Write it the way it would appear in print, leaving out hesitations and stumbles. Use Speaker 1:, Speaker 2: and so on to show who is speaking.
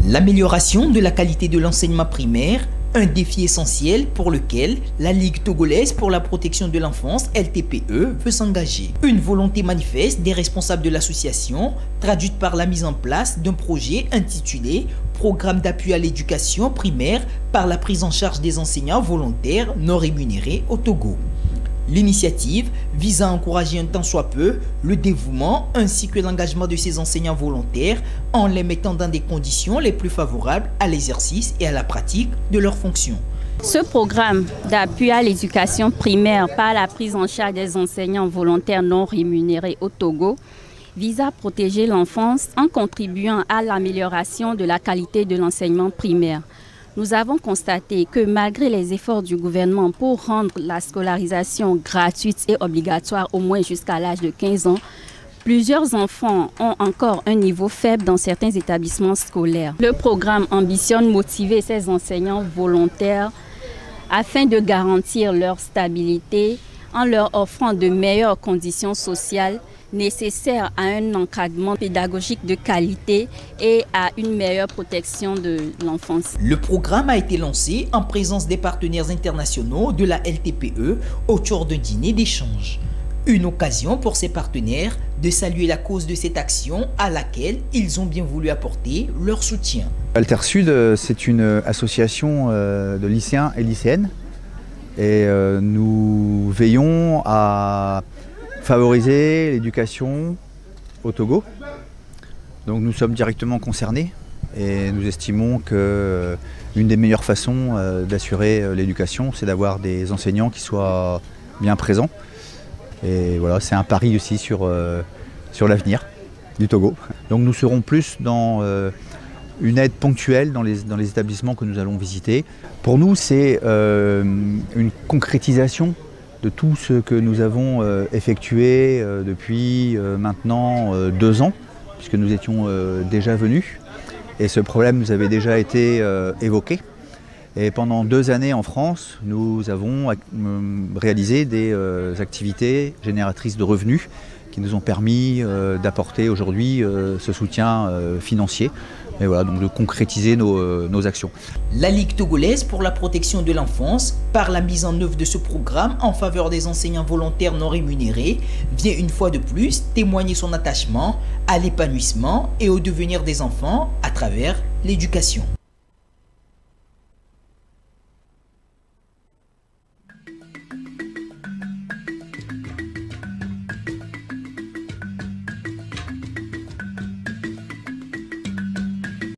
Speaker 1: L'amélioration de la qualité de l'enseignement primaire, un défi essentiel pour lequel la Ligue togolaise pour la protection de l'enfance, LTPE, veut s'engager. Une volonté manifeste des responsables de l'association, traduite par la mise en place d'un projet intitulé « Programme d'appui à l'éducation primaire par la prise en charge des enseignants volontaires non rémunérés au Togo ». L'initiative vise à encourager un tant soit peu le dévouement ainsi que l'engagement de ces enseignants volontaires en les mettant dans des conditions les plus favorables à l'exercice et à la pratique de leurs fonctions.
Speaker 2: Ce programme d'appui à l'éducation primaire par la prise en charge des enseignants volontaires non rémunérés au Togo vise à protéger l'enfance en contribuant à l'amélioration de la qualité de l'enseignement primaire. Nous avons constaté que malgré les efforts du gouvernement pour rendre la scolarisation gratuite et obligatoire au moins jusqu'à l'âge de 15 ans, plusieurs enfants ont encore un niveau faible dans certains établissements scolaires. Le programme ambitionne motiver ces enseignants volontaires afin de garantir leur stabilité en leur offrant de meilleures conditions sociales nécessaires à un encadrement pédagogique de qualité et à une meilleure protection de l'enfance.
Speaker 1: Le programme a été lancé en présence des partenaires internationaux de la LTPE autour d'un dîner d'échange. Une occasion pour ces partenaires de saluer la cause de cette action à laquelle ils ont bien voulu apporter leur soutien.
Speaker 3: Altersud, c'est une association de lycéens et lycéennes et nous veillons à favoriser l'éducation au Togo. Donc nous sommes directement concernés et nous estimons que l'une des meilleures façons d'assurer l'éducation, c'est d'avoir des enseignants qui soient bien présents. Et voilà, c'est un pari aussi sur l'avenir du Togo. Donc nous serons plus dans une aide ponctuelle dans les établissements que nous allons visiter. Pour nous, c'est une concrétisation de tout ce que nous avons effectué depuis maintenant 2 ans, puisque nous étions déjà venus. Et ce problème nous avait déjà été évoqué. Et pendant 2 années en France, nous avons réalisé des activités génératrices de revenus qui nous ont permis d'apporter aujourd'hui ce soutien financier. Et voilà, donc de concrétiser nos actions.
Speaker 1: La Ligue togolaise pour la protection de l'enfance, par la mise en œuvre de ce programme en faveur des enseignants volontaires non rémunérés, vient une fois de plus témoigner son attachement à l'épanouissement et au devenir des enfants à travers l'éducation.